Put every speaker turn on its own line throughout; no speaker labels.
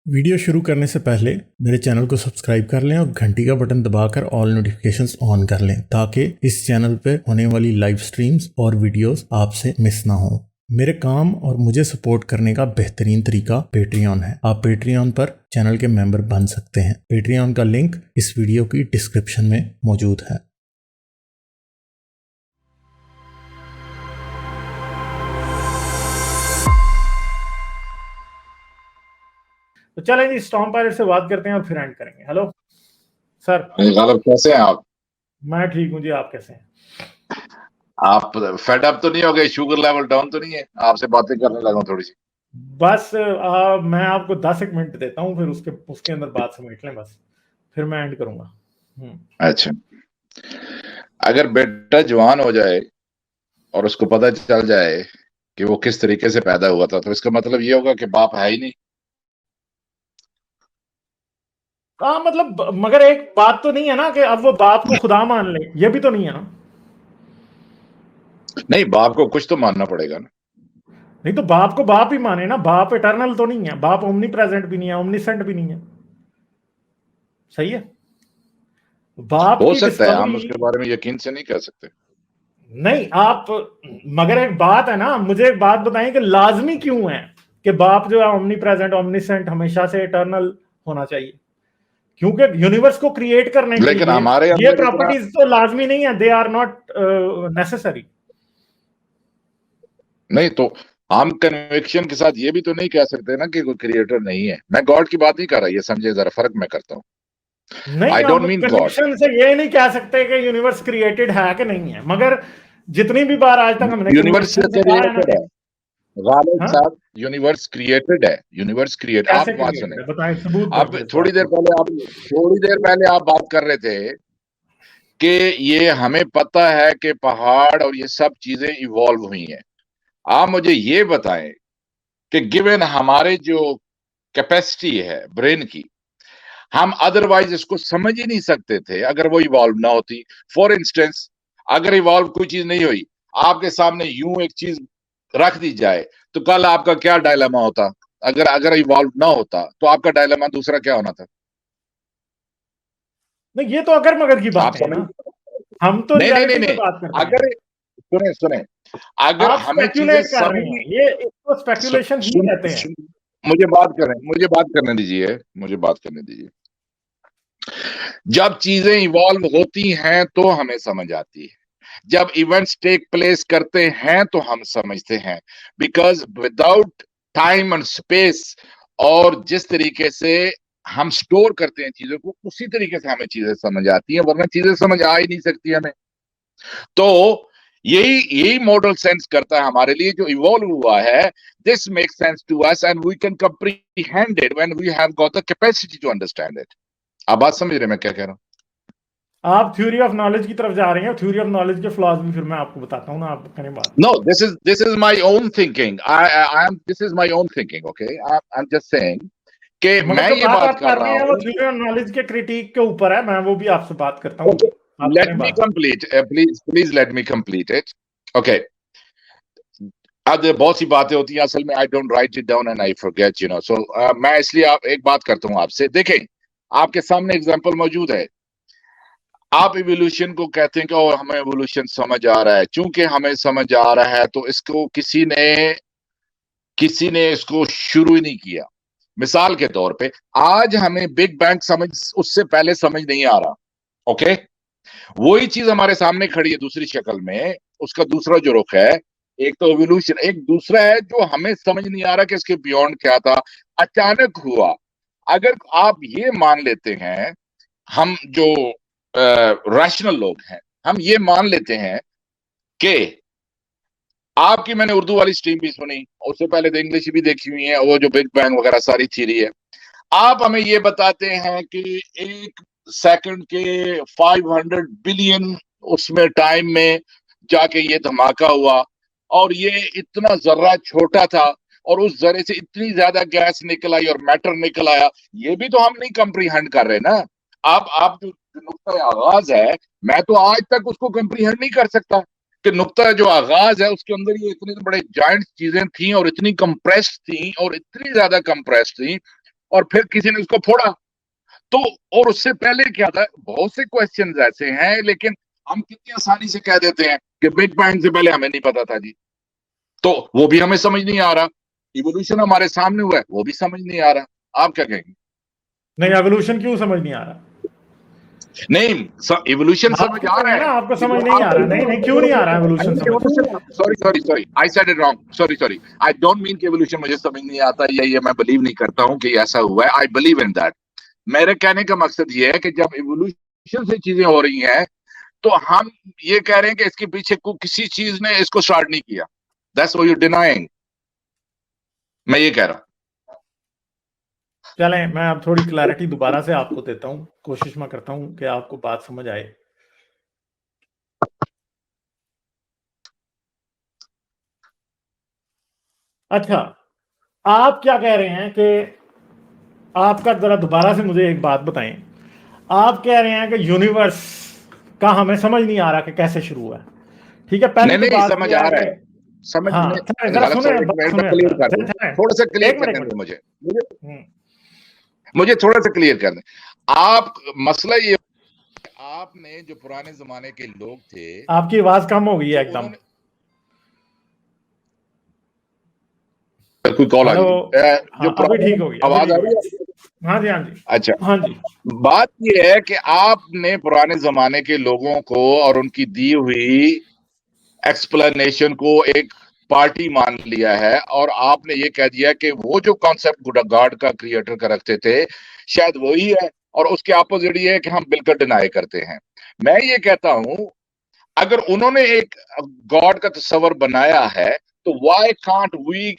Video शुरू करने से पहले मेरे चैनल को सब्सक्राइब कर लें और घंटी का बटन दबाकर ऑल नोटिफिकेशंस ऑन कर लें ताकि इस चैनल पर होने वाली लाइव स्ट्रीम्स और वीडियोस आपसे मिस ना हो। मेरे काम और मुझे सपोर्ट करने का बेहतरीन तरीका पेट्रियन है। आप पेट्रियन पर चैनल के मेंबर बन सकते हैं। पेट्रियन का लिंक इस वीडियो की डिस्क्रिप्शन में मौजूद है।
तो चलें जी, स्टॉर्म पायलट से बात करते हैं और फिर एंड करेंगे। Hello sir.
गालिब, कैसे हैं आप?
मैं ठीक हूँ जी, आप कैसे हैं?
आप फेड अप तो नहीं हो गए? शुगर लेवल डाउन तो नहीं है? आपसे बातें करने लगा थोड़ी सी।
बस मैं आपको 10 एक मिनट देता हूँ, फिर उसके अंदर बात समेट लें, बस फिर मैं एंड करूंगा।
अच्छा, अगर बेटा जवान हो जाए और उसको पता चल जाए कि वो किस तरीके से पैदा हुआ था, तो इसका मतलब ये होगा कि बाप है ही नहीं।
मतलब मगर एक बात तो नहीं है ना कि अब वो बाप को खुदा मान ले, ये भी तो नहीं है ना।
नहीं, बाप को कुछ तो मानना पड़ेगा ना।
नहीं तो बाप को बाप ही माने ना। बाप इटर्नल तो नहीं है, बाप ओमनी प्रेजेंट भी नहीं है, ओमनीसेंट भी नहीं है। सही है। बाप
हो
की
सकता है, हम
डिस्कवरी
उसके बारे में यकीन से नहीं कह सकते।
नहीं आप, मगर एक बात है ना, मुझे एक बात बताएं कि लाजमी क्यों है कि बाप जो है ओमनी प्रेजेंट ओमनीसेंट हमेशा से इटर्नल होना चाहिए? क्योंकि यूनिवर्स को क्रिएट करने के
लेकिन
लिए
हमारे
ये
अंदर इतना
प्रॉपर्टीज तो लाजमी नहीं है, दे आर नॉट नेसेसरी।
नहीं, तो हम कन्विक्शन के साथ ये भी तो नहीं कह सकते ना कि कोई क्रिएटर नहीं है। मैं गॉड की बात नहीं कर रहा, ये समझे, जरा फर्क मैं करता हूँ।
नहीं,
आई डोंट
हम
मीन गॉड।
कन्विक्शन से ये नहीं कह सकते कि यूनिवर्स क्रिएटेड है कि नहीं है, मगर जितनी भी बार आज तक हमने
यूनिवर्स
कन्विक्शन से कहा है ना
क्रिएटेड
कि
है गालिब
हाँ,
साहब, यूनिवर्स क्रिएटेड है। यूनिवर्स क्रिएट, आप
कैसे
बात
क्रिएटेड
सुने।
है बताएं, सबूत दें
अब
फिर इस बात को।
थोड़ी देर पहले आप बात कर रहे थे कि ये हमें पता है कि पहाड़ और ये सब चीजें इवॉल्व हुई हैं। आप मुझे ये बताएं कि गिवन हमारे जो कैपेसिटी है ब्रेन की, हम अदरवाइज इसको समझ ही नहीं सकते थे अगर वो इवॉल्व ना होती। फॉर इंस्टेंस, अगर इवॉल्व कोई चीज नहीं हुई, आपके सामने यूं एक चीज रख दी जाए, तो कल आपका क्या डायलेमा होता? अगर अगर इवॉल्व ना होता तो आपका डायलेमा दूसरा क्या होना था?
नहीं, ये तो अगर मगर की
आप
बातें है
समझ?
ना, हम तो
नहीं नहीं नहीं
रियलिटी पे
नहीं,
बात कर रहे हैं।
अगर सुने सुने, अगर
आप
हमें चीजें
स्पेक्यूलेट कर रहे हैं,
समझ
ये इसको स्पेक्यूलेशन ही
सुन,
कहते हैं।
सुन, मुझे बात करने दीजिए, मुझे बात करने दीजिए। जब चीजें इवॉल्व होती हैं तो हमें समझ आती है, जब इवेंट्स टेक प्लेस करते हैं तो हम समझते हैं। Because without time and space, और जिस तरीके से हम स्टोर करते हैं चीजों को, उसी तरीके से हमें चीजें समझ आती हैं, वरना चीजें समझ आ ही नहीं सकती हमें। तो यही यही मॉडल सेंस करता है हमारे लिए जो इवॉल्व हुआ है। This make sense to us and we can comprehend it when we have got the capacity to understand it। आप बात समझ रहे मैं क्या कह रहा हूं?
आप थ्योरी ऑफ नॉलेज की तरफ जा रहे हैं, थ्योरी ऑफ नॉलेज के फ्लॉज भी फिर मैं आपको बताता हूँ ना, आप करें बात।
No, this is my own thinking. I am this is my own thinking. Okay, I'm just saying कि
मगर
मैं
जो
ये
बात
बात
आप
कर
कर
रहा
रहे हैं वो
हूँ।
थ्योरी ऑफ नॉलेज के क्रिटिक के ऊपर है, मैं वो भी आपसे बात करता हूँ।
Okay,
आप
let
करें
me
बात।
complete. Please let me complete it. Okay. अब बहुत सी बातें होती हैं, असल में I don't write it down and I forget, you know. So मैं इसलिए आप एक बात करता हूँ आपसे। देखें, आपके सामने एग्जांपल मौजूद है। आप इवोल्यूशन को कहते हैं कि ओ, हमें इवोल्यूशन समझ आ रहा है। चूंकि हमें समझ आ रहा है तो इसको किसी ने इसको शुरू ही नहीं किया। मिसाल के तौर पे आज हमें बिग बैंग समझ उससे पहले समझ नहीं आ रहा। ओके, वही चीज हमारे सामने खड़ी है दूसरी शक्ल में। उसका दूसरा जो रुख है, एक तो एवोल्यूशन, एक दूसरा है जो हमें समझ नहीं आ रहा कि इसके बियॉन्ड क्या था, अचानक हुआ। अगर आप ये मान लेते हैं, हम जो रैशनल लोग हैं, हम ये मान लेते हैं कि आपकी मैंने उर्दू वाली स्ट्रीम भी सुनी, उससे पहले तो इंग्लिश भी देखी हुई है, वो जो बिग बैंग वगैरह सारी थ्योरी है। आप हमें ये बताते हैं कि एक सेकंड के 500 बिलियन उसमें टाइम में जाके ये धमाका हुआ, और ये इतना जर्रा छोटा था, और उस जर्रे से इतनी ज्यादा गैस निकल आई और मैटर निकल आया। ये भी तो हम नहीं कंप्रीहेंड कर रहे ना। आप जो नुक्ता आगाज है, मैं तो आज तक उसको कंप्रीहेंड नहीं कर सकता कि नुक्ता जो आगाज है उसके अंदर ये इतनी बड़े जायंट चीजें थी, और इतनी कंप्रेस्ड थी, और इतनी ज्यादा कंप्रेस्ड थी और फिर किसी ने उसको फोड़ा। तो और उससे पहले क्या था, बहुत से क्वेश्चन ऐसे हैं, लेकिन हम कितनी आसानी से कह देते हैं कि बिग बैंग से पहले हमें नहीं पता था जी। तो वो भी हमें समझ नहीं आ रहा। इवोल्यूशन हमारे सामने हुआ है, वो भी समझ नहीं आ रहा। आप क्या कहेंगे?
नहीं, एवोल्यूशन क्यों समझ नहीं आ रहा?
नहीं, इवोल्यूशन समझ
आपको
आ
कह
रहा
रहे हैं
है।
ना, आपको समझ नहीं आ रहा। नहीं नहीं, क्यों नहीं आ रहा एवोल्यूशन समझ?
Sorry, I said it wrong, sorry, I don't mean कि एवोल्यूशन मुझे समझ नहीं आता, या ये मैं बिलीव नहीं करता हूं कि ऐसा हुआ है। I believe in that. मेरे कहने का मकसद ये है कि जब इवोल्यूशन से चीजें हो रही हैं, तो हम ये कह रहे हैं कि इसके पीछे किसी चीज ने इसको स्टार्ट नहीं किया। That's what you denying. मैं ये कह रहा हूं।
चलें, मैं अब थोड़ी क्लैरिटी दोबारा से आपको देता हूं, कोशिश मैं करता हूं कि आपको बात समझ आए। अच्छा, आप क्या कह रहे हैं कि आपका, जरा दोबारा से मुझे एक बात बताएं। आप कह रहे हैं कि यूनिवर्स का हमें समझ नहीं आ रहा कि कैसे शुरू हुआ है। ठीक है, पहली तो
नहीं,
बात
समझ
यह
आ
है
रहा
कि
है, समझ
हाँ,
में
जरा
गलत।
सुने,
सॉरी,
बात सुने,
क्लियर कर दूं, थोड़ा सा क्लियर
एक
करने
मिनट।
दो मुझे थोड़ा सा क्लियर कर दें। आप, मसला ये, आपने जो पुराने जमाने के लोग थे,
आपकी आवाज कम हो गई है
तो
एकदम।
उन्होंने, कोई कॉल आ
हेलो।
गई जो
हाँ, अभी
पुराने,
ठीक हो गई, अभी
आवाज
ठीक
आ
हो
रही
गई।
है?
हाँ जी, हाँ जी।
अच्छा,
हाँ जी।
बात ये है कि आपने पुराने जमाने के लोगों को और उनकी दी हुई एक्सप्लेनेशन को एक पार्टी मान लिया है, और आपने ये कह दिया कि वो जो कॉन्सेप्ट गॉड का, क्रिएटर का रखते थे, शायद वही है, और उसके अपोजिट ये है कि हम बिल्कुल डिनाई करते हैं। मैं ये कहता हूं, अगर उन्होंने एक गॉड का तस्वर बनाया है, तो व्हाई कांट वी,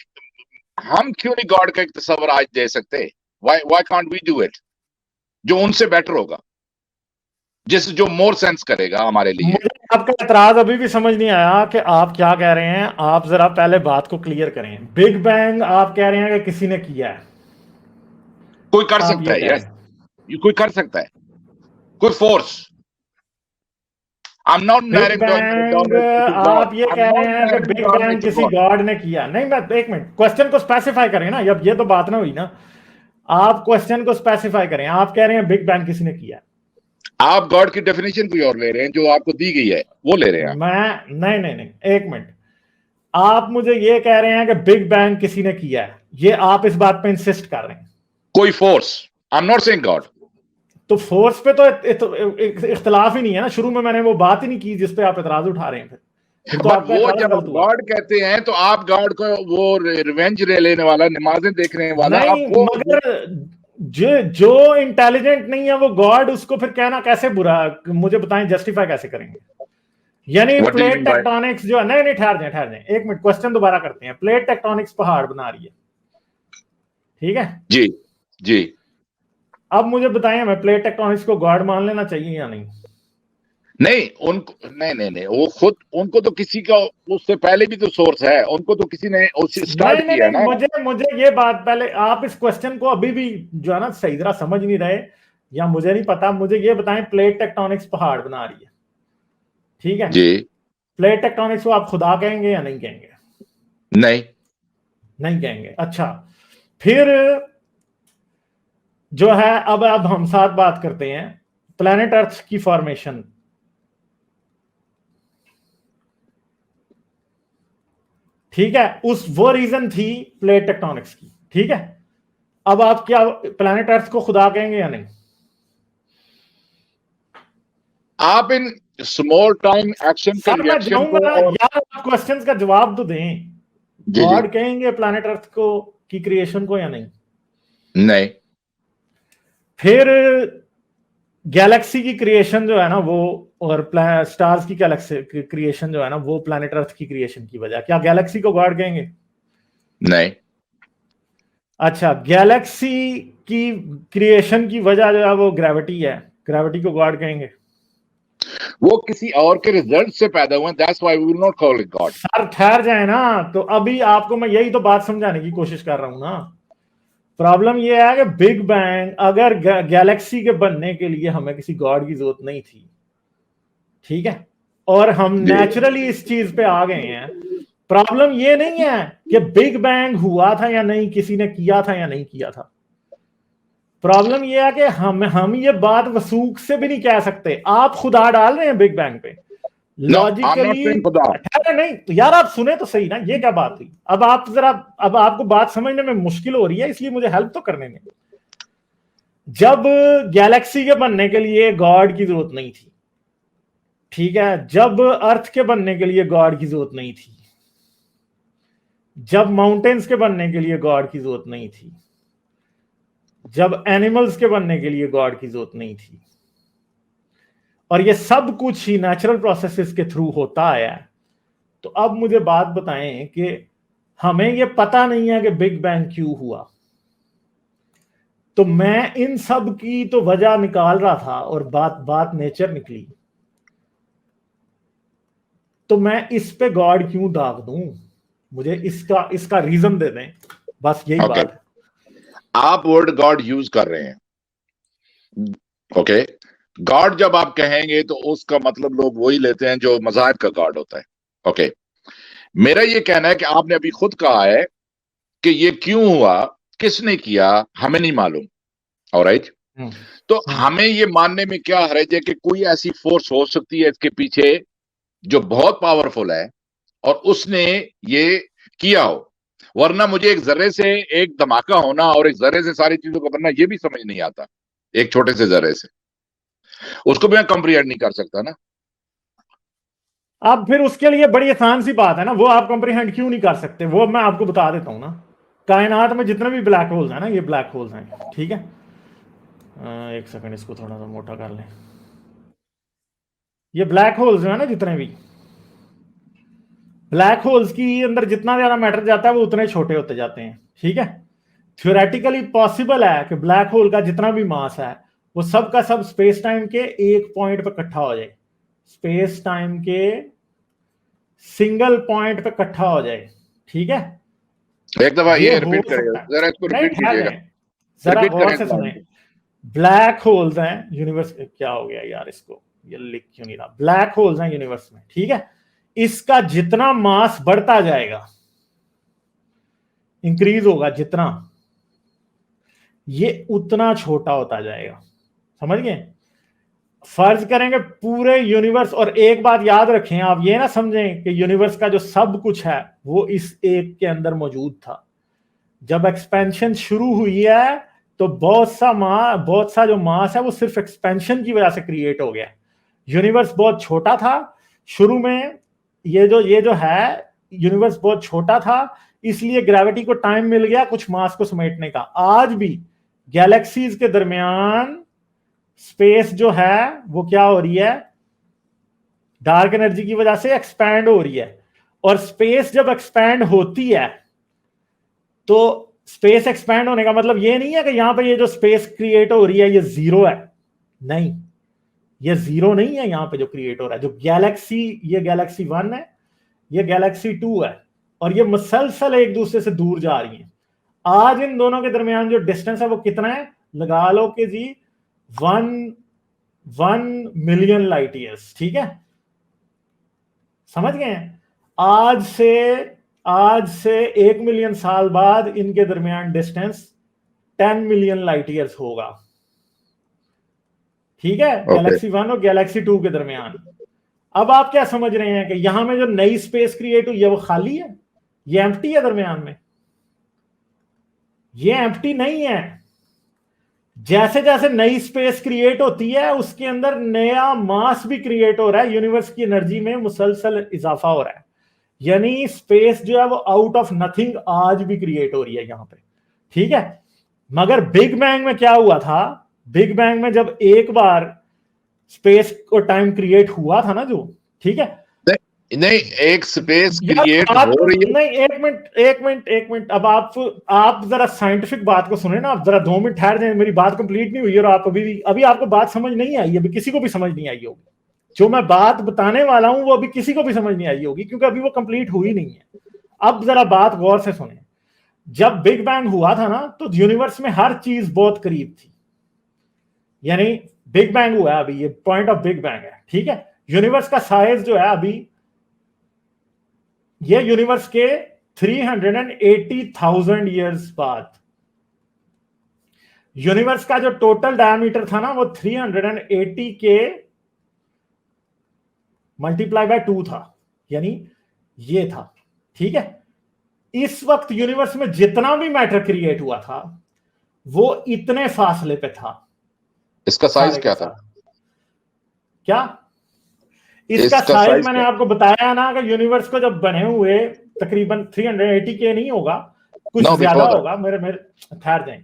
हम क्यों नहीं गॉड का एक तस्वर आज दे सकते? Why can't we do it, जो उनसे बेटर होगा, जो मोर सेंस करेगा हमारे लिए।
मुझे आपका एतराज अभी भी समझ नहीं आया कि आप क्या कह रहे हैं। आप जरा पहले बात को क्लियर करें। बिग बैंग आप कह रहे हैं कि किसी ने किया है,
कोई कर
आप
सकता
ये
है,
कह रहे
यस,
हैं।
कोई कर सकता है, कोई force. I'm not
big
narrowing
bang
down it to God.
आप ये
I'm
कह
not
रहे हैं कि
narrowing
big
down it
bang
to
किसी
God.
गॉड ने किया? नहीं, मैं एक मिनट, क्वेश्चन को स्पेसिफाई करें ना। अब ये तो बात ना हुई ना। आप क्वेश्चन को स्पेसिफाई करें। आप कह रहे हैं बिग बैंग किसी ने किया?
आप गॉड की डेफिनेशन कोई और ले रहे हैं, जो आपको दी गई है वो ले रहे हैं।
मैं नहीं नहीं नहीं, एक मिनट। आप मुझे ये कह रहे हैं कि बिग बैंग किसी ने किया है, ये आप इस बात पे इंसिस्ट कर रहे हैं?
कोई force, I am not saying God.
तो फोर्स पे तो इख्तलाफ ही नहीं है ना। शुरू में मैंने वो बात ही नहीं की जिस पे आप एतराज उठा रहे हैं। फिर तो
बट
आपका
वो
एतराज
जब आप
गलत हुआ।
गॉड कहते हैं, तो आप गॉड को वो रिवेंज ले लेने वाला, नमाजें देखने वाला, आप
नहीं,
वो
मगर जो इंटेलिजेंट नहीं है वो गॉड, उसको फिर कहना कैसे बुरा? मुझे बताएं, जस्टिफाई कैसे करेंगे? यानी
what do you
plate
mean by?
Tectonics जो है, नहीं नहीं, ठहर जाए एक मिनट, क्वेश्चन दोबारा करते हैं। प्लेट टेक्टोनिक्स पहाड़ बना रही है, ठीक है?
जी, जी।
अब मुझे बताएं, हमें प्लेट टेक्टोनिक्स को गॉड मान लेना चाहिए या नहीं?
नहीं, उनको नहीं, वो खुद, उनको तो किसी का उससे पहले भी तो सोर्स है, उनको तो किसी ने उसे स्टार्ट
नहीं नहीं
किया है
नहीं,
ना।
मुझे ये बात पहले, आप इस क्वेश्चन को अभी भी जो है ना सही तरह समझ नहीं रहे, या मुझे नहीं पता। मुझे ये बताएं, प्लेट टेक्टोनिक्स पहाड़ बना रही है, ठीक है?
जी।
प्लेट टेक्टोनिक्स को आप खुदा कहेंगे या नहीं कहेंगे?
नहीं।
नहीं कहेंगे। अच्छा, फिर जो है, अब हम साथ बात करते हैं प्लेनेट अर्थ की फॉर्मेशन। ठीक है, वो रीजन थी प्लेट टेक्टोनिक्स की, ठीक है? अब आप क्या प्लेनेट अर्थ को खुदा कहेंगे या नहीं?
आप इन स्मॉल टाइम एक्शन के
सर मैं
रिएक्शन को,
जाऊंगा
और
यार, आप क्वेश्चंस का जवाब तो दें।
जी, जी।
गॉड कहेंगे प्लेनेट अर्थ को की क्रिएशन को या नहीं?
नहीं।
फिर गैलेक्सी की क्रिएशन जो है ना वो, और स्टार्स की गैलेक्सी क्रिएशन जो है ना वो, प्लेनेट अर्थ की क्रिएशन की वजह, क्या गैलेक्सी को गॉड कहेंगे?
नहीं।
अच्छा, गैलेक्सी की क्रिएशन की वजह जो है वो ग्रेविटी है, ग्रेविटी को गॉड कहेंगे?
वो किसी और के रिजल्ट से पैदा हुए, that's why we will not call it God.
Sir ठहर जाए ना, तो अभी आपको मैं यही तो बात समझाने की कोशिश कर रहा हूं ना। प्रॉब्लम यह है कि बिग बैंग, अगर गैलेक्सी के बनने के लिए हमें किसी गॉड की जरूरत नहीं थी, ठीक है? और हम नेचुरली इस चीज पे आ गए हैं। प्रॉब्लम ये नहीं है कि बिग बैंग हुआ था या नहीं, किसी ने किया था या नहीं किया था। प्रॉब्लम ये है कि हम ये बात वसूख से भी नहीं कह सकते। आप खुदा डाल रहे हैं बिग बैंग पे
no, I am not
logically.
Saying खुदा।
ठहरे नहीं तो यार, आप सुने तो सही ना, ये क्या बात हुई। अब आप जरा, अब आपको बात समझने में मुश्किल हो रही है, इसलिए मुझे हेल्प तो करने में। जब गैलेक्सी के बनने के लिए गॉड की जरूरत नहीं थी, ठीक है, जब अर्थ के बनने के लिए गॉड की जरूरत नहीं थी, जब माउंटेन्स के बनने के लिए गॉड की जरूरत नहीं थी, जब एनिमल्स के बनने के लिए गॉड की जरूरत नहीं थी, और ये सब कुछ ही नेचुरल प्रोसेसेस के थ्रू होता आया है, तो अब मुझे बात बताएं कि हमें ये पता नहीं है कि बिग बैंग क्यों हुआ। तो मैं इन सब की तो वजह निकाल रहा था और बात नेचर निकली, तो मैं इस पे गॉड क्यों दाग दूं? मुझे इसका रीजन दे दें, बस यही
ओके,
बात है।
आप वर्ड गॉड यूज कर रहे हैं। ओके, गॉड जब आप कहेंगे तो उसका मतलब लोग वही लेते हैं जो मज़ाहिब का गॉड होता है। ओके, मेरा ये कहना है कि आपने अभी खुद कहा है कि ये क्यों हुआ, किसने किया, हमें नहीं मालूम। ऑलराइट, तो हमें ये मानने में क्या हर्ज है कि कोई ऐसी फोर्स हो सकती है इसके पीछे जो बहुत पावरफुल है और उसने ये किया हो। वरना मुझे एक जर्रे से एक धमाका होना और एक जर्रे से सारी चीजों को बनना, ये भी समझ नहीं आता। एक छोटे से जर्रे से उसको भी मैं कंप्रीहेंड नहीं कर सकता ना।
अब फिर उसके लिए बड़ी आसान सी बात है ना, वो आप कंप्रीहेंड क्यों नहीं कर सकते, वो मैं आपको बता देता हूं ना। कायनात में जितने भी ब्लैक होल्स हैं ना, ये ब्लैक होल्स हैं, ठीक है। एक सेकंड, इसको थोड़ा सा मोटा कर लें। ये ब्लैक होल्स है ना, जितने भी ब्लैक होल्स की अंदर जितना ज्यादा मैटर जाता है वो उतने छोटे होते जाते हैं, ठीक है। थ्योरेटिकली पॉसिबल है कि ब्लैक होल का जितना भी मास है वो सब का सब स्पेस टाइम के एक पॉइंट पे इकट्ठा हो जाए, स्पेस टाइम के सिंगल पॉइंट पे इकट्ठा हो जाए, ठीक है।
एक दफा
ये
ये
हो
रिपीट करिएगा,
सकता है।
जरा इसको
नहीं,
रिपीट
ठहर
कीजिएगा।
जाए, जरा
रिपीट
गौर
करें
से
इस लाइन
सुने।
को।
ब्लैक होल्स हैं यूनिवर्स, क्या हो गया यार, इसको ये लिख क्यों नहीं रहा। ब्लैक होल्स हैं यूनिवर्स में, ठीक है। इसका जितना मास बढ़ता जाएगा, इंक्रीज होगा जितना, ये उतना छोटा होता जाएगा। समझ गए? फर्ज करेंगे पूरे यूनिवर्स, और एक बात याद रखें, आप ये ना समझें कि यूनिवर्स का जो सब कुछ है वो इस एक के अंदर मौजूद था। जब एक्सपेंशन शुरू हुई है तो बहुत सा जो मास है वो सिर्फ एक्सपेंशन की वजह से क्रिएट हो गया। यूनिवर्स बहुत छोटा था शुरू में, ये जो है यूनिवर्स बहुत छोटा था, इसलिए ग्रेविटी को टाइम मिल गया कुछ मास को समेटने का। आज भी गैलेक्सीज के दरमियान स्पेस जो है वो क्या हो रही है, डार्क एनर्जी की वजह से एक्सपैंड हो रही है। और स्पेस जब एक्सपैंड होती है तो स्पेस एक्सपैंड होने का मतलब ये नहीं है कि यहां पर ये जो स्पेस क्रिएट हो रही है ये जीरो है, नहीं, ये जीरो नहीं है। यहां पे जो क्रिएट हो रहा है, जो गैलेक्सी, ये गैलेक्सी 1 है, ये गैलेक्सी 2 है, और ये मुसलसल एक दूसरे से दूर जा रही है। आज इन दोनों के दरमियान जो डिस्टेंस है वो कितना है, लगा लो कि जी 1 मिलियन लाइट ईयर्स, ठीक है। समझ गए? आज से 1 मिलियन साल बाद इनके दरमियान डिस्टेंस 10 मिलियन लाइट ईयर्स होगा, ठीक है,
ओके,
गैलेक्सी 1 और गैलेक्सी 2 के दरमियान। अब आप क्या समझ रहे हैं कि यहां में जो नई स्पेस क्रिएट हुई है वो खाली है, ये एम्प्टी है दरमियान में? ये एम्प्टी नहीं है। जैसे जैसे नई स्पेस क्रिएट होती है उसके अंदर नया मास भी क्रिएट हो रहा है, यूनिवर्स की एनर्जी में मुसलसल इजाफा हो रहा है। यानी स्पेस जो है वो आउट ऑफ नथिंग आज भी क्रिएट हो रही है यहां पे, ठीक है। मगर बिग बैंग में क्या हुआ था, बिग बैंग में जब एक बार स्पेस और टाइम क्रिएट हुआ था ना, जो, ठीक है।
नहीं, एक स्पेस
यार
क्रिएट
बात
हो रही है।
नहीं, एक मिनट, अब आप जरा साइंटिफिक बात को सुने ना, आप जरा 2 मिनट ठहर जाए, मेरी बात कंप्लीट नहीं हुई और आप अभी आपको बात समझ नहीं आई, अभी किसी को भी समझ नहीं आई होगी। जो मैं बात बताने वाला हूं वो अभी किसी को भी समझ नहीं आई होगी, क्योंकि अभी वो कंप्लीट हुई नहीं है। अब जरा बात गौर से सुने। जब बिग बैंग हुआ था ना तो यूनिवर्स में हर चीज बहुत करीब थी, यानी बिग बैंग हुआ है अभी, ये पॉइंट ऑफ बिग बैंग है, ठीक है। यूनिवर्स का साइज जो है अभी, ये यूनिवर्स के 380,000 ईयर्स बाद, यूनिवर्स का जो टोटल डायमीटर था ना वो 380 के मल्टीप्लाई बाय 2 था, यानी ये था। ठीक है, इस वक्त यूनिवर्स में जितना भी मैटर क्रिएट हुआ था वो इतने फासले पे था।
इसका साइज क्या था?
क्या इसका साइज मैंने आपको बताया ना कि यूनिवर्स को जब बने हुए तकरीबन 380 के नहीं होगा, कुछ ज्यादा होगा। मेरे ठहर जाएं,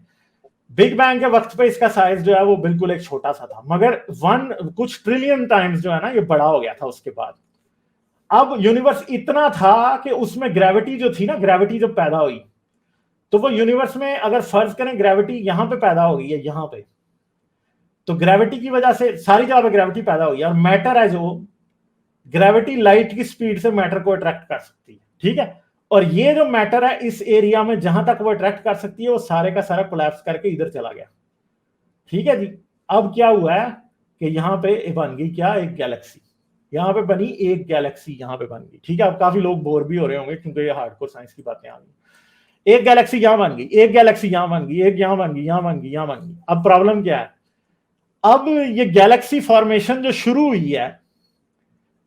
बिग बैंग के वक्त पे इसका साइज जो है वो बिल्कुल एक छोटा सा था, मगर कुछ ट्रिलियन टाइम्स जो है ना ये बड़ा हो गया था उसके बाद। अब यूनिवर्स इतना था कि उसमें ग्रेविटी जो थी ना, ग्रेविटी जब पैदा हुई तो वो यूनिवर्स में अगर फर्ज करें ग्रेविटी यहां पे पैदा हो गई है, यहां पे, तो ग्रेविटी की वजह से सारी जगह पे ग्रेविटी पैदा हुई है, और मैटर है जो ग्रेविटी लाइट की स्पीड से मैटर को अट्रैक्ट कर सकती है। ठीक है, और ये जो मैटर है इस एरिया में जहां तक वो अट्रैक्ट कर सकती है वो सारे का सारा कोलैप्स करके इधर चला गया। ठीक है जी, अब क्या हुआ है कि यहां पे बन गई क्या, एक गैलेक्सी, यहां पे बनी एक गैलेक्सी, यहां पे बन गई। ठीक है, अब काफी लोग बोर भी हो रहे होंगे क्योंकि ये हार्डकोर साइंस की बातें आ गई। एक गैलेक्सी यहां बन गई, एक गैलेक्सी यहां बन गई, एक यहां बन गई, यहां बन गई, यहां बन गई। अब प्रॉब्लम क्या है, अब ये गैलेक्सी फॉर्मेशन जो शुरू हुई है,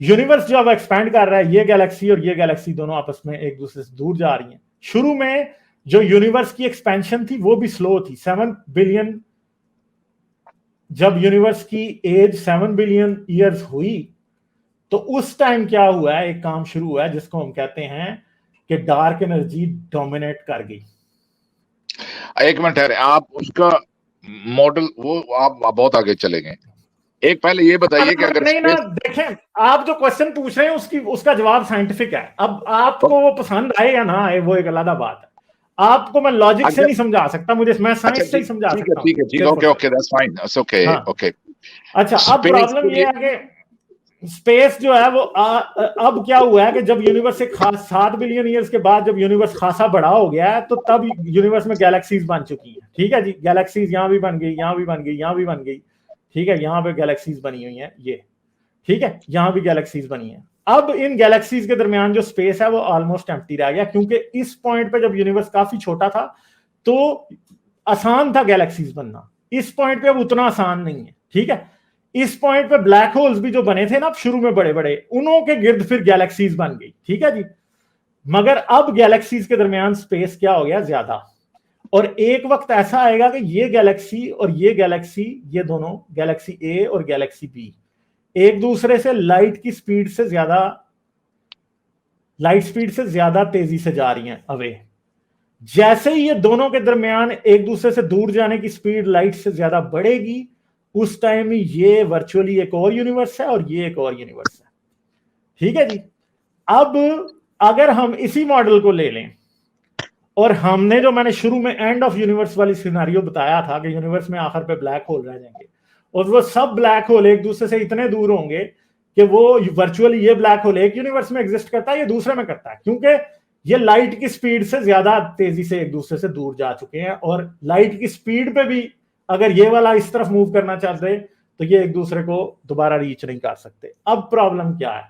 यूनिवर्स जो अब एक्सपैंड कर रहा है, ये गैलेक्सी और ये गैलेक्सी दोनों आपस में एक दूसरे से दूर जा रही हैं। शुरू में जो यूनिवर्स की एक्सपेंशन थी वो भी स्लो थी। 7 बिलियन, जब यूनिवर्स की एज 7 बिलियन ईयर्स हुई तो उस टाइम क्या हुआ है, एक काम शुरू हुआ है जिसको हम कहते हैं कि डार्क एनर्जी डोमिनेट कर गई।
एक मिनट ठहरे, आप उसका मॉडल वो आप बहुत आगे चले गए। एक पहले ये बताइए कि अगर
नहीं ना, देखें आप जो क्वेश्चन पूछ रहे हैं उसका जवाब साइंटिफिक है। अब आपको वो पसंद आए या ना आए वो एक अलग बात है। आपको मैं लॉजिक से नहीं समझा सकता, मैं साइंस से ही समझा सकता हूं।
ठीक है, okay, that's fine, that's okay, okay.
अच्छा, अब प्रॉब्लम ये है कि स्पेस जो है वो अब क्या हुआ है कि जब यूनिवर्स से 7 बिलियन ईयर्स के बाद जब यूनिवर्स खासा बड़ा हो गया है तो तब यूनिवर्स में गैलेक्सीज बन चुकी हैं। ठीक है जी, गैलेक्सीज यहां भी बन गई, यहां भी बन गई, यहां भी बन गई। ठीक है, यहां पे गैलेक्सीज बनी हुई हैं ये। ठीक है, यहां भी गैलेक्सीज बनी हैं। अब इन गैलेक्सीज के दरमियान जो स्पेस है वो ऑलमोस्ट एम्प्टी रह गया, क्योंकि इस पॉइंट पे जब यूनिवर्स काफी छोटा था तो आसान था गैलेक्सीज बनना, इस पॉइंट पे अब उतना आसान नहीं है। ठीक है, इस पॉइंट पे ब्लैक होल्स भी जो बने थे ना शुरू में बड़े बड़े, उन्हों के गिर्द फिर गैलेक्सीज बन गई। ठीक है जी, मगर अब गैलेक्सीज के दरमियान स्पेस क्या हो गया, ज्यादा। और एक वक्त ऐसा आएगा कि ये गैलेक्सी और ये गैलेक्सी, ये दोनों गैलेक्सी ए और गैलेक्सी बी एक दूसरे से लाइट स्पीड से ज्यादा तेजी से जा रही हैं अवे। जैसे ही ये दोनों के दरमियान एक दूसरे से दूर जाने की स्पीड लाइट से ज्यादा बढ़ेगी, उस टाइम ही ये वर्चुअली एक और यूनिवर्स है और ये एक और यूनिवर्स है। ठीक है जी, अब अगर हम इसी मॉडल को ले लें और हमने जो मैंने शुरू में एंड ऑफ यूनिवर्स वाली सिनेरियो बताया था कि यूनिवर्स में आखिर पे ब्लैक होल रह जाएंगे और वो सब ब्लैक होल एक दूसरे से इतने दूर होंगे कि वो वर्चुअली, ये ब्लैक होल एक यूनिवर्स में एग्जिस्ट करता है, ये दूसरे में करता है, क्योंकि ये लाइट की स्पीड से ज्यादा तेजी से एक दूसरे से दूर जा चुके हैं। और लाइट की स्पीड पे भी अगर ये वाला इस तरफ मूव करना चाहते तो ये एक दूसरे को दोबारा रीच नहीं कर सकते। अब प्रॉब्लम क्या है,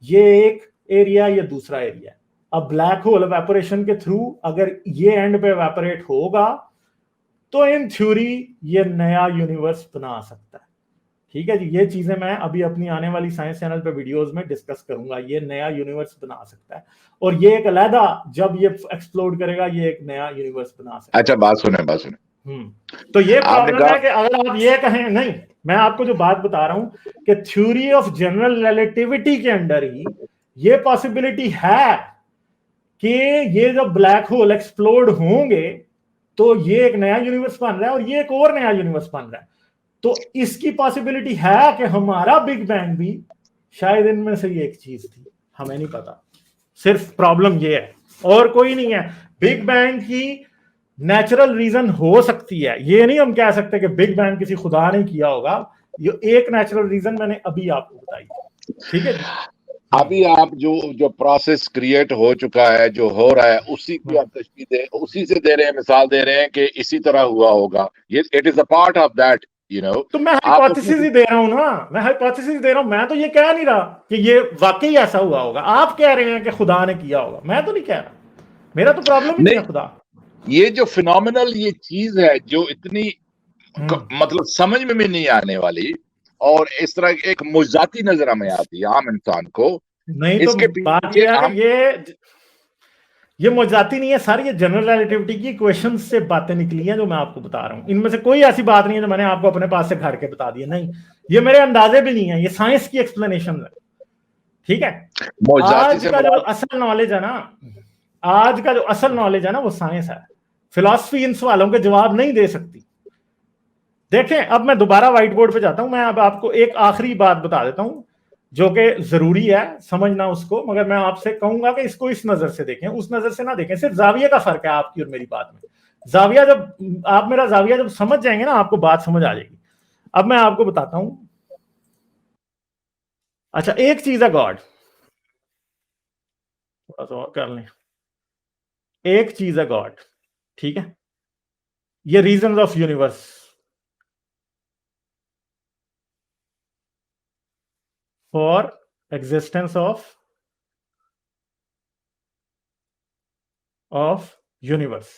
ये एक एरिया, ये दूसरा एरिया। अब ब्लैक होल इवेपोरेशन के थ्रू अगर ये एंड पे इवेपोरेट होगा तो इन थ्योरी ये नया यूनिवर्स बना सकता है। ठीक है जी, ये चीजें मैं अभी अपनी आने वाली साइंस चैनल पे वीडियोस में डिस्कस करूंगा। ये नया यूनिवर्स बना सकता है और ये एक अलहदा, जब ये एक्सप्लोड करेगा ये एक नया यूनिवर्स बना सकता है।
अच्छा, बात सुने।
तो ये प्रॉब्लम है कि अगर आप ये कहें, नहीं, मैं आपको जो बात बता रहा हूं कि थ्योरी ऑफ जनरल रिलेटिविटी के अंदर ही ये पॉसिबिलिटी है कि ये जब ब्लैक होल एक्सप्लोड होंगे तो ये एक नया यूनिवर्स बन रहा है और ये एक और नया यूनिवर्स बन रहा है। तो इसकी पॉसिबिलिटी है कि हमारा बिग बैंग भी शायद इनमें से ही एक चीज थी, हमें नहीं पता। सिर्फ प्रॉब्लम ये है और कोई नहीं है। बिग बैंग की नेचुरल रीजन हो सकती है, ये नहीं हम कह सकते कि बिग बैंग किसी खुदा ने किया होगा। ये एक नेचुरल रीजन मैंने अभी आपको बताई। ठीक है,
अभी आप जो प्रोसेस क्रिएट हो चुका है, जो हो रहा है, उसी की आप तशबीह उसी से दे रहे हैं, मिसाल दे रहे हैं कि इसी तरह हुआ होगा। ये it is a part of that, you know.
तो मैं हाइपोथेसिस ही दे रहा हूं ना, मैं हाइपोथेसिस दे रहा हूं। मैं तो ये कह नहीं रहा कि ये वाकई ऐसा हुआ होगा। आप कह रहे हैं कि खुदा ने किया होगा, मैं तो नहीं कह रहा। मेरा तो प्रॉब्लम ही नहीं है खुदा।
ये जो फिनोमिनल ये चीज है जो इतनी मतलब समझ में भी नहीं आने वाली, और इस तरह एक मुजाती नजर हमें आती है आम इंसान को।
नहीं तो
इसके
बात
पीछे
ये है
हम
कि ये मौजाती नहीं है सर, ये जनरल रिलेटिविटी की क्वेश्चन से बातें निकली हैं जो मैं आपको बता रहा हूं। इनमें से कोई ऐसी बात नहीं है जो मैंने आपको अपने पास से घर के बता दिया, नहीं, ये मेरे अंदाजे भी नहीं है, ये साइंस की एक्सप्लेनेशन है। ठीक है,
मुजाती
आज
से
का जो
मुराद
असल नॉलेज है ना, आज का जो असल नॉलेज है ना, वो साइंस है। फिलॉसफी इन सवालों के जवाब नहीं दे सकती। देखें, अब मैं दोबारा व्हाइट बोर्ड पे जाता हूं, मैं अब आपको एक आखिरी बात बता देता हूं जो कि जरूरी है समझना उसको, मगर मैं आपसे कहूंगा कि इसको इस नजर से देखें, उस नजर से ना देखें। सिर्फ जाविया का फर्क है आपकी और मेरी बात में। जाविया जब आप मेरा जाविया जब समझ जाएंगे ना, आपको बात समझ आ जाएगी। अब मैं आपको बताता हूं। अच्छा, एक चीज है गॉड, थोड़ा सा और कर लें। एक चीज है गॉड, ठीक है, ये reason of universe for existence of universe.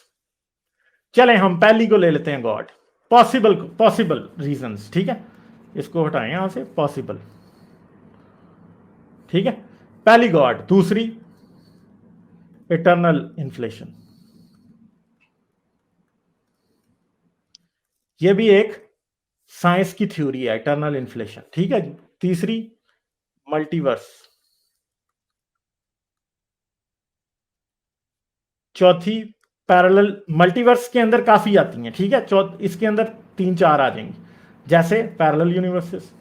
चलें हम पहली को ले लेते हैं, गॉड। पॉसिबल रीजंस, ठीक है, इसको हटाएं यहां से, पॉसिबल, ठीक है, पहली गॉड। दूसरी इटर्नल इन्फ्लेशन, ये भी एक साइंस की थ्योरी है, इटर्नल इन्फ्लेशन, ठीक है जी। तीसरी मल्टीवर्स। चौथी पैरेलल, मल्टीवर्स के अंदर काफी आती हैं, ठीक है, इसके अंदर 3-4 आ जाएंगी, जैसे पैरेलल यूनिवर्सेस,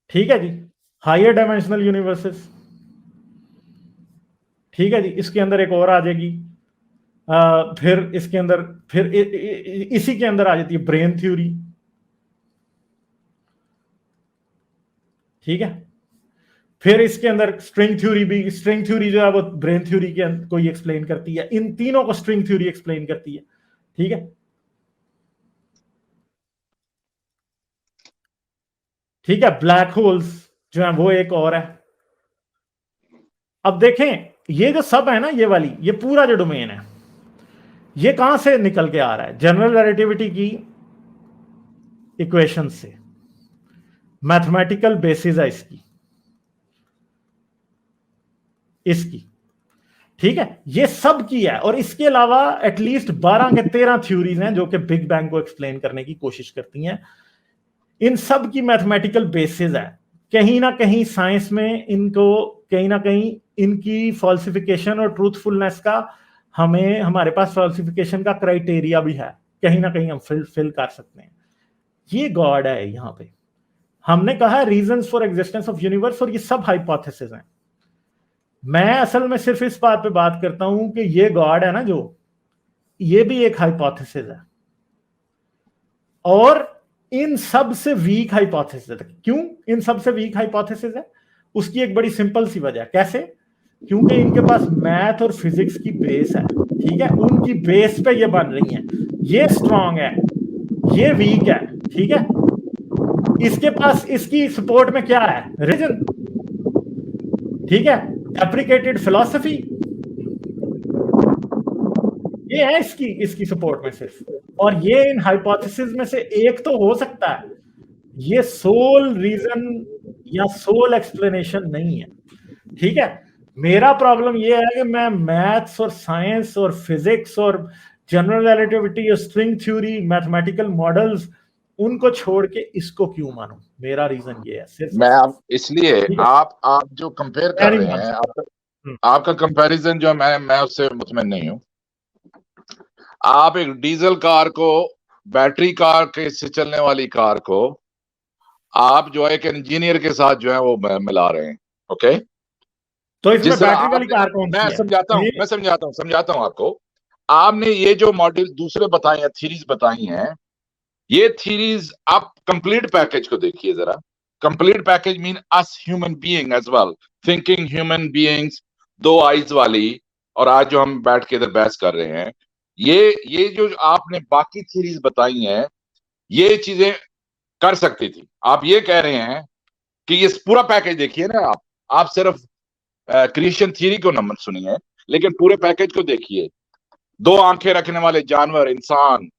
ठीक है जी, हायर डायमेंशनल यूनिवर्सेस, ठीक है जी, इसके अंदर एक और आ जाएगी, फिर इसके अंदर, फिर इसी के अंदर आ जाती है ब्रेन थ्योरी, ठीक है, फिर इसके अंदर स्ट्रिंग थ्योरी भी, स्ट्रिंग थ्योरी जो है वो ब्रेन थ्योरी के को ही एक्सप्लेन करती है, इन तीनों को स्ट्रिंग थ्योरी एक्सप्लेन करती है, ठीक है। ठीक है, ब्लैक होल्स जो है वो एक और है। अब देखें, ये जो सब है ना, ये वाली, ये पूरा जो डोमेन है, ये कहां से निकल के आ रहा है? जनरल रिलेटिविटी की इक्वेशन से, मैथमेटिकल बेसिस है इसकी, ठीक है, ये सब की है। और इसके अलावा एटलीस्ट 12 के 13 थ्योरीज हैं जो कि बिग बैंग को एक्सप्लेन करने की कोशिश करती हैं। इन सब की मैथमेटिकल बेसिस है। कहीं ना कहीं साइंस में इनको, कहीं ना कहीं इनकी फॉल्सिफिकेशन और ट्रूथफुलनेस का, हमें, हमारे पास फॉल्सिफिकेशन का क्राइटेरिया भी है, कहीं ना कहीं हम फिल कर सकते हैं। ये गॉड है यहां पे। हमने कहा reasons for existence of universe, और ये सब हाइपोथेसिस हैं। मैं असल में सिर्फ इस बात पे बात करता हूं कि ये गॉड है ना जो, ये भी एक हाइपोथेसिस है, और इन सब से वीक हाइपोथेसिस है। क्यों इन सब से वीक हाइपोथेसिस है? उसकी एक बड़ी सिंपल सी वजह, कैसे? क्योंकि इनके पास मैथ और फिजिक्स की बेस है, ठीक है, उनकी बेस पे ये बन रही हैं। ये स्ट्रांग है, ये वीक है, ठीक है। इसके पास, इसकी सपोर्ट में क्या है? रिलीजन, ठीक है, एप्लीकेटेड फिलॉसफी, ये है इसकी सपोर्ट में सिर्फ। और ये इन हाइपोथेसिस में से एक तो हो सकता है, ये सोल रीजन या सोल एक्सप्लेनेशन नहीं है, ठीक है। मेरा प्रॉब्लम ये है कि मैं मैथ्स और साइंस और फिजिक्स और जनरल रिलेटिविटी और स्ट्रिंग थ्योरी, मैथमेटिकल मॉडल्स, उनको छोड़ के इसको क्यों मानूं? मेरा रीजन ये है सिर्फ,
मैं आप इसलिए
ठीक है,
आप जो कंपेयर
मैं
कर
नहीं
रहे
मान
हैं,
सकता।
आपका कंपैरिजन जो मैं उससे मुतमिन नहीं हूं। आप एक डीजल कार को बैटरी कार के से चलने वाली कार को आप जो है एक इंजीनियर के साथ जो है वो मिला रहे हैं। ओके,
तो इसमें
जिस तरह
बैटरी वाली
आपने,
कार कौन
मैं
सी है?
समझाता हूं आपको। आपने ये जो मॉड्यूल दूसरे बताए हैं, थीरीज बताई हैं, ये थीरीज आप कंप्लीट पैकेज को देखिए जरा। Complete package mean us human being as well, thinking human beings, दो आइज वाली। और आज जो हम बैठ के इधर बहस कर रहे हैं, ये जो आपने बाकी थीरीज बताई हैं, ये चीजें कर सकती थी। आप ये कह रहे हैं कि ये पूरा पैकेज देखिए ना। आप सिर्फ क्रिएशन थ्योरी को नंबर सुनिए, लेकिन पूरे पैकेज को देखिए। दो आंखें रखने वाले जानवर, इंसान,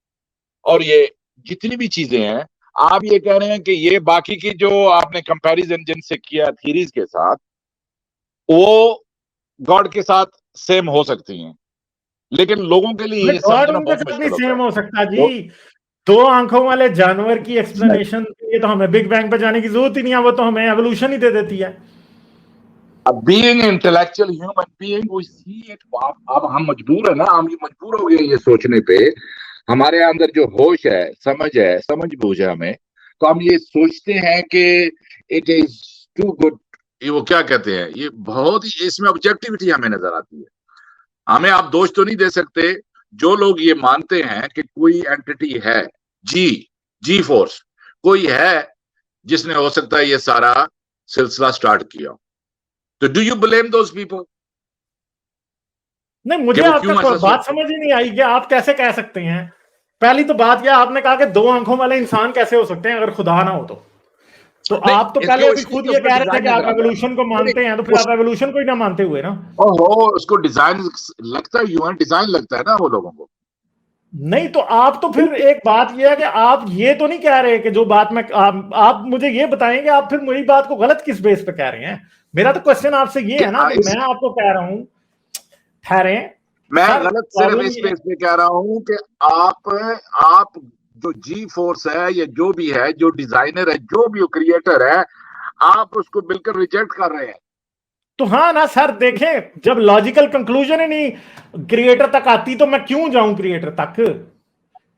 और ये जितनी भी चीजें हैं, आप ये कह रहे हैं कि ये बाकी की जो आपने कंपैरिजन जिनसे किया थीरीज के साथ, वो गॉड के साथ सेम हो सकती हैं, लेकिन लोगों के लिए ये
गॉड
समझना
उनके
बहुत
साथ नहीं
मुश्किल होता
सेम
है।
हो सकता
वो
जी। दो आंखों वाले जानवर की एक्सप्लेनेशन के लिए तो हमें बिग बैंग पे जाने की जरूरत ही नहीं है, वो तो हमें एवोल्यूशन ही दे देती है।
Being intellectual human being we see it. अब हम मजबूर है ना, हम ये मजबूर हो गए ये सोचने पे, हमारे अंदर जो होश है, समझ बूझ है हमें, तो हम ये सोचते हैं कि इट इज टू गुड। ये वो क्या कहते हैं, ये बहुत ही इसमें ऑब्जेक्टिविटी हमें नजर आती है। हमें आप दोष तो नहीं दे सकते जो लोग ये मानते हैं कि कोई एंटिटी है, जी जी फोर्स कोई है जिसने हो सकता है ये सारा सिलसिला स्टार्ट किया। तो do you blame those people?
नहीं,
कि
मुझे
वो
आपका
क्यों ऐसा
बात
सोचते हैं?
समझ ही नहीं आई कि आप कैसे कह सकते हैं। पहली तो बात यह, आपने कहा कि दो आंखों वाले इंसान कैसे हो सकते हैं अगर खुदा ना हो तो
नहीं,
आप तो
इसके
पहले अभी
इसकी
खुद
तो
ये
उसमें
कह रहे थे
डिजाइन
कि आप
नजर आता है।
एवोल्यूशन को
नहीं,
मानते हैं, तो फिर
उस
आप एवोल्यूशन को ही ना मानते हुए ना।
ओहो, उसको डिजाइन लगता है, यूं डिजाइन लगता है ना वो लोगों को।
नहीं तो आप तो फिर एक बात यह है कि आप ये तो नहीं कह रहे कि जो बात मैं आप मुझे ये बताएंगे, आप फिर मेरी बात को गलत किस बेस पे कह रहे हैं। मेरा तो क्वेश्चन आपसे ये है ना कि मैं आपको कह रहा हूं, ठहरे
मैं
सर,
गलत सिर्फ
प्रॉब्लम
इस
ये
पे इसमें कह रहा हूं कि आप जो जी फोर्स है या जो भी है, जो डिजाइनर है, जो भी क्रिएटर है, आप उसको बिल्कुल रिजेक्ट कर रहे हैं।
तो हाँ ना सर, देखें जब लॉजिकल कंक्लूजन ही नहीं क्रिएटर तक आती तो मैं क्यों जाऊं क्रिएटर तक।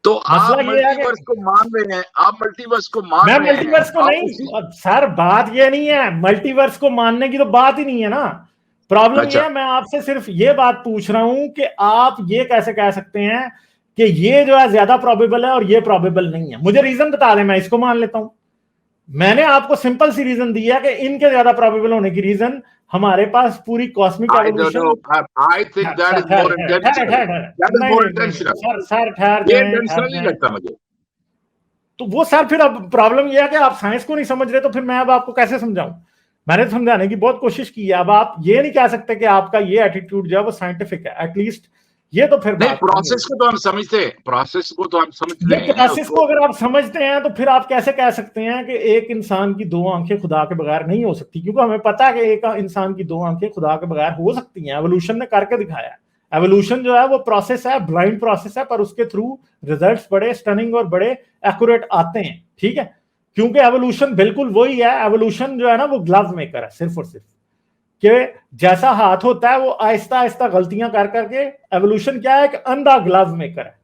तो
मसला
आप
ये है
मल्टीवर्स
कि
को मान रहे हैं, आप मल्टीवर्स को मान
मैं
रहे हैं
मल्टीवर्स को
और
नहीं,
उसी।
सर बात ये नहीं है, मल्टीवर्स को मानने की तो बात ही नहीं है ना। प्रॉब्लम ये
अच्छा,
है, मैं आपसे सिर्फ ये बात पूछ रहा हूं कि आप ये कैसे कह सकते हैं कि ये जो है ज्यादा प्रोबेबल है और ये प्रोबेबल नहीं है। मुझे रीजन बता दें, मैं इसको मान लेता हूं। मैंने आपको सिंपल सी रीजन दी है कि इनके ज्यादा प्रोबेबल होने की रीजन हमारे पास पूरी cosmic
I don't
evolution.
No, I think that is more intentional, that is
नहीं
मोर
नहीं नहीं नहीं,
इंटेंशनल।
सर सर ठहर
ये
जाएं, ठहर
इंटेंशनली
जाएं।
लगता मुझे।
तो वो सर फिर अब प्रॉब्लम यह है कि आप साइंस को नहीं समझ रहे, तो फिर मैं अब आपको कैसे समझाऊं। मैंने समझाने की बहुत कोशिश की है, अब आप ये नहीं कह सकते कि आपका ये एटीट्यूड जो है वो साइंटिफिक है एटलीस्ट, ये तो फिर
नहीं,
बात नहीं
प्रोसेस
होगी।
को तो हम समझते हैं, प्रोसेस को तो हम समझते
ये
हैं
प्रोसेस को
उसको।
अगर आप समझते हैं तो फिर आप कैसे कह सकते हैं कि एक इंसान की दो आंखें खुदा के बगैर नहीं हो सकती, क्योंकि हमें पता है कि एक इंसान की दो आंखें खुदा के बगैर हो सकती हैं। एवोल्यूशन ने करके दिखाया है। एवोल्यूशन जो है वो प्रोसेस है, ब्लाइंड प्रोसेस है, पर उसके थ्रू रिजल्ट्स बड़े स्टनिंग और बड़े एक्यूरेट आते हैं। ठीक है, क्योंकि एवोल्यूशन बिल्कुल वही है। एवोल्यूशन जो है ना वो ग्लव मेकर है, सिर्फ और सिर्फ कि जैसा हाथ होता है वो आहिस्ता आहिस्ता गलतियां कर करके, एवोल्यूशन क्या है कि अंधा ग्लव मेकर है।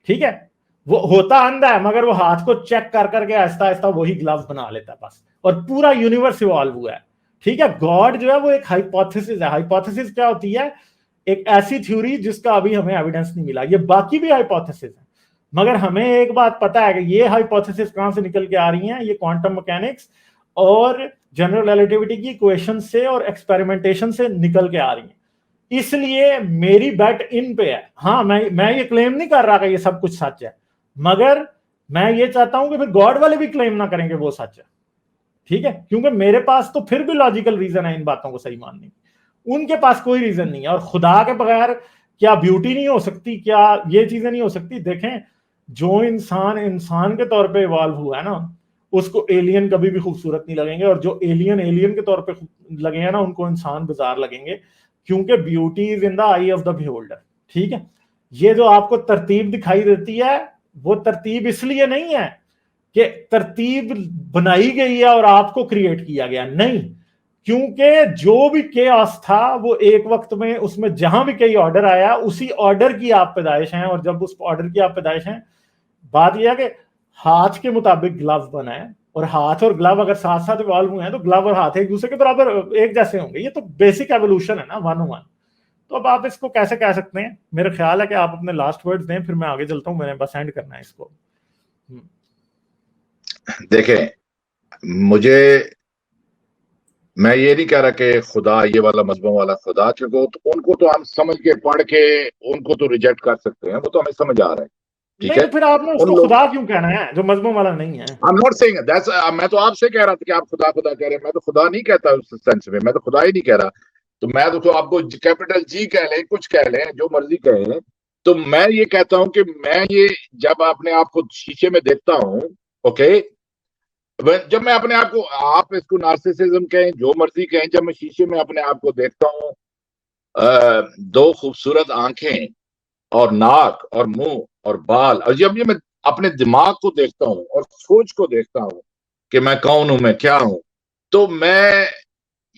ठीक है, वो होता अंधा है मगर वो हाथ को चेक कर करके आहिस्ता आहिस्ता वही ग्लव बना लेता है बस, और पूरा यूनिवर्स इवॉल्व हुआ है। ठीक है, गॉड जो है वो एक हाइपोथेसिस है। हाइपोथेसिस क्या होती है? एक ऐसी थ्योरी जिसका अभी हमें एविडेंस नहीं मिला। ये बाकी भी हाइपोथेसिस है, मगर हमें एक बात पता है कि ये हाइपोथेसिस कहां से निकल के आ रही हैं। ये क्वांटम मैकेनिक्स और जनरल रिलेटिविटी की इक्वेशन से और एक्सपेरिमेंटेशन से निकल के आ रही हैं। इसलिए मेरी बेट इन पे है। हाँ, मैं ये क्लेम नहीं कर रहा कि ये सब कुछ सच है, मगर मैं ये चाहता हूं कि फिर गॉड वाले भी क्लेम ना करेंगे वो सच है। ठीक है, क्योंकि मेरे पास तो फिर भी लॉजिकल रीजन है इन बातों को सही मानने की, उनके पास कोई रीजन नहीं है। और खुदा के बगैर क्या ब्यूटी नहीं हो सकती, क्या ये चीजें नहीं हो सकती? देखें, जो इंसान इंसान के तौर पे इवॉल्व हुआ है ना, उसको एलियन कभी भी खूबसूरत नहीं लगेंगे, और जो एलियन एलियन के तौर पे लगेंगे ना, उनको इंसान बाजार लगेंगे, क्योंकि beauty is in the I of the beholder. ठीक है, ये जो आपको तरतीब दिखाई देती है, वो तरतीब इसलिए नहीं है कि तरतीब बनाई गई है और आपको क्रिएट किया गया, नहीं, क्योंकि जो भी केओस था वो एक वक्त में उसमें जहां भी कई ऑर्डर आया, उसी ऑर्डर की आप पैदाइश हैं। और जब उस ऑर्डर की आप पैदाइश हैं, बात यह है कि हाथ के मुताबिक ग्लव बना है, और हाथ और ग्लव अगर साथ साथ इवॉल्व हुए हैं तो ग्लव और हाथ एक दूसरे के बराबर एक जैसे होंगे। ये तो बेसिक एवोल्यूशन है ना, 101। तो अब आप इसको कैसे कह सकते हैं? मेरा ख्याल है कि आप अपने लास्ट वर्ड्स दें, फिर मैं आगे चलता हूं, मैंने बस एंड करना है इसको।
देखें, मैं ये नहीं कह रहा कि खुदा ये वाला मजहबों वाला खुदा, क्योंकि उनको तो हम समझ के पढ़ के उनको तो रिजेक्ट कर सकते हैं, वो तो हमें समझ आ रहा है। ठीक
नहीं
है,
तो फिर आपने
उन
उसको
लोग,
खुदा क्यों कहना है जो मजहबों वाला नहीं है?
आई एम नॉट सेइंग दैट्स, मैं तो आपसे कह रहा था कि आप खुदा खुदा कह रहे हैं, मैं तो खुदा नहीं कहता उस सेंस में, मैं तो खुदा ही नहीं कह रहा। तो मैं तो आपको कैपिटल जी कह लें, कुछ कह लें, जो मर्जी कहें, तो मैं ये कहता हूं कि मैं ये जब अपने आप को शीशे में देखता हूं, ओके, जब मैं अपने आप को, आप इसको नार्सिसिज्म कहें, जो मर्जी कहें, जब मैं शीशे में अपने आप को देखता हूं, दो खूबसूरत आंखें और नाक और मुंह और बाल, और जब ये मैं अपने दिमाग को देखता हूं और सोच को देखता हूं कि मैं कौन हूं, मैं क्या हूं, तो मैं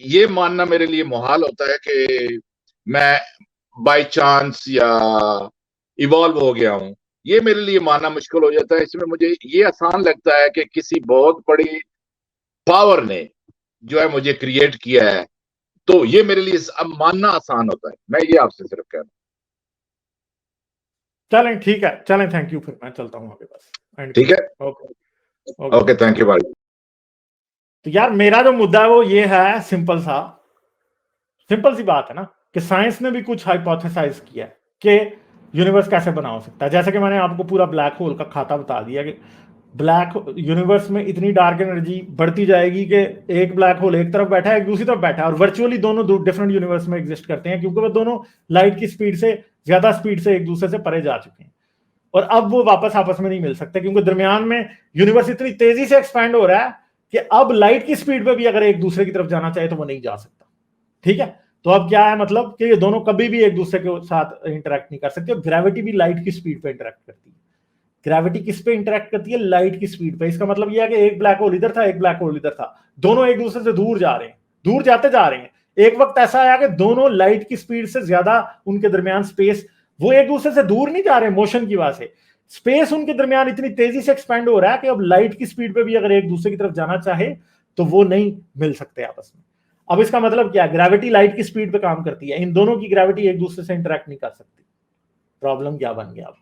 ये मानना मेरे लिए मुहाल होता है कि मैं बाय चांस या इवॉल्व हो गया हूं। ये मेरे लिए मानना मुश्किल हो जाता है। इसमें मुझे ये आसान लगता है कि किसी बहुत बड़ी पावर ने जो है मुझे क्रिएट किया है, तो ये मेरे लिए अब मानना आसान होता है। मैं ये आपसे सिर्फ कह रहा हूं।
चलें, ठीक है, चलें, थैंक यू, फिर मैं चलता हूँ आपके पास।
ठीक है,
ओके।
ओके, थैंक यू भाई।
तो यार मेरा जो मुद्दा है वो ये है, सिंपल सी बात है ना, कि साइंस ने भी कुछ हाइपोथेसाइज किया है कि यूनिवर्स कैसे बना हो सकता है। जैसे कि मैंने आपको पूरा ब्लैक होल का खाता बता दिया कि ब्लैक यूनिवर्स में इतनी डार्क एनर्जी बढ़ती जाएगी कि एक ब्लैक होल एक तरफ बैठा है, एक दूसरी तरफ बैठा है, और वर्चुअली दोनों डिफरेंट यूनिवर्स में एग्जिस्ट करते हैं, क्योंकि वो दोनों लाइट की स्पीड से ज्यादा स्पीड से एक दूसरे से परे जा चुके हैं, और अब वो वापस आपस में नहीं मिल सकते, क्योंकि दरमियान में यूनिवर्स इतनी तेजी से एक्सपैंड हो रहा है कि अब लाइट की स्पीड पे भी अगर एक दूसरे की तरफ जाना चाहे तो वो नहीं जा सकता। ठीक है, तो अब क्या है, मतलब कि ये दोनों कभी भी एक दूसरे के साथ इंटरेक्ट नहीं कर सकते। ग्रेविटी भी लाइट की स्पीड पे इंटरेक्ट करती है। ग्रेविटी किस पे इंटरेक्ट करती है? लाइट की स्पीड पे। इसका मतलब यह है कि एक ब्लैक होल इधर था, एक ब्लैक होल इधर था, दोनों एक दूसरे से दूर जा रहे हैं, दूर जाते जा रहे हैं। एक वक्त ऐसा आया कि दोनों लाइट की स्पीड से ज्यादा उनके दरमियान स्पेस, वो एक दूसरे से दूर नहीं जा रहे मोशन की वजह से, स्पेस उनके दरमियान इतनी तेजी से एक्सपेंड हो रहा है कि अब लाइट की स्पीड पे भी अगर एक दूसरे की तरफ जाना चाहे तो वो नहीं मिल सकते आपस में। अब इसका मतलब क्या? ग्रेविटी लाइट की स्पीड पे काम करती है, इन दोनों की ग्रेविटी एक दूसरे से इंटरेक्ट नहीं कर सकती। प्रॉब्लम क्या बन गया अब?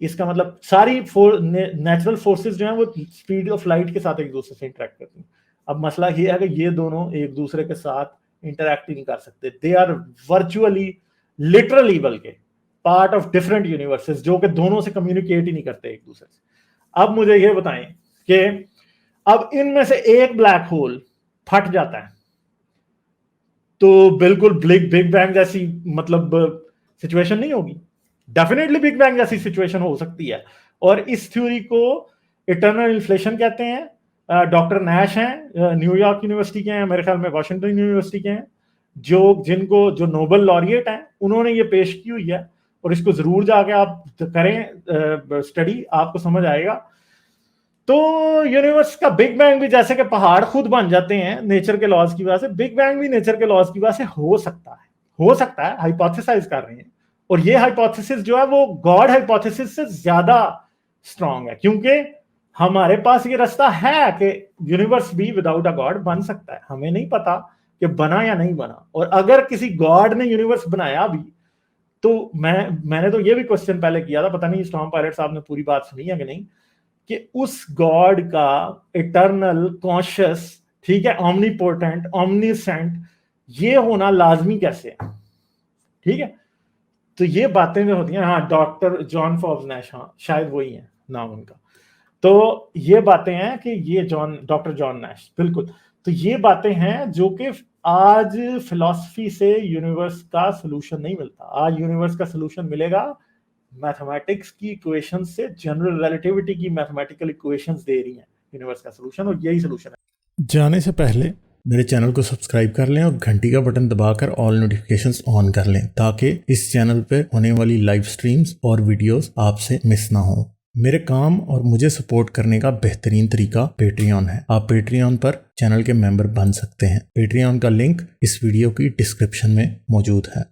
इसका मतलब सारी नेचुरल फोर्सेस जो हैं वो स्पीड ऑफ लाइट के साथ एक दूसरे से इंटरेक्ट करती हैं। अब मसला ये है कि ये दोनों एक दूसरे के साथ इंटरेक्ट ही नहीं कर सकते। दे आर वर्चुअली, लिटरली बल्कि पार्ट ऑफ डिफरेंट यूनिवर्सेस, जो कि दोनों से कम्युनिकेट ही नहीं करते एक दूसरे से। अब मुझे ये बताएं कि अब इनमें से एक ब्लैक होल फट जाता है तो बिल्कुल बिग बैंग जैसी मतलब सिचुएशन नहीं होगी? डेफिनेटली बिग बैंग जैसी सिचुएशन हो सकती है, और इस थ्योरी को इटर्नल इन्फ्लेशन कहते हैं। डॉक्टर नैश हैं, न्यूयॉर्क यूनिवर्सिटी के हैं, मेरे ख्याल में वाशिंगटन यूनिवर्सिटी के हैं, जो नोबेल लॉरिएट हैं, उन्होंने ये पेश की हुई है, और इसको जरूर जाके आप करें स्टडी, आपको समझ आएगा। तो यूनिवर्स का बिग बैंग भी जैसे कि पहाड़ खुद बन जाते हैं नेचर के लॉज की वजह से, बिग बैंग भी नेचर के लॉज की वजह से हो सकता है, हाइपोथेसाइज कर रहे हैं। और ये हाइपोथेसिस जो है वो गॉड हाइपोथेसिस से ज्यादा स्ट्रांग है, क्योंकि हमारे पास ये रास्ता है कि यूनिवर्स भी विदाउट अ गॉड बन सकता है। हमें नहीं पता कि बना या नहीं बना, और अगर किसी गॉड ने यूनिवर्स बनाया भी, तो मैंने तो ये भी क्वेश्चन पहले किया था, पता नहीं स्टॉर्म पायलट साहब ने पूरी बात सुनी है कि नहीं, कि उस गॉड का इटर्नल, कॉन्शियस, ठीक है, ऑमनीपोटेंट, ऑमनीसेंट, ये होना लाजमी कैसे है? ठीक है, तो ये बातें जो होती हैं, हाँ, डॉक्टर जॉन फॉब्स नैश, हाँ शायद वही है नाम उनका। तो ये बातें हैं कि ये डॉक्टर जॉन नैश, बिल्कुल। तो ये बातें हैं जो कि आज फिलॉसफी से यूनिवर्स का सलूशन नहीं मिलता। आज यूनिवर्स का सलूशन मिलेगा मैथमेटिक्स की इक्वेशन से। जनरल रिलेटिविटी की मैथमेटिकल इक्वेशंस दे रही हैं यूनिवर्स का सलूशन, और यही सलूशन है।
जाने से पहले मेरे चैनल को सब्सक्राइब कर लें और घंटी का बटन दबाकर ऑल नोटिफिकेशंस ऑन कर लें, ताकि इस चैनल पे होने वाली लाइव स्ट्रीम्स और वीडियोस आपसे मिस ना हो। मेरे काम और मुझे सपोर्ट करने का बेहतरीन तरीका पेट्रियन है। आप पेट्रियन पर चैनल के मेंबर बन सकते हैं। पेट्रियन का लिंक इस वीडियो की डिस्क्रिप्शन में मौजूद है।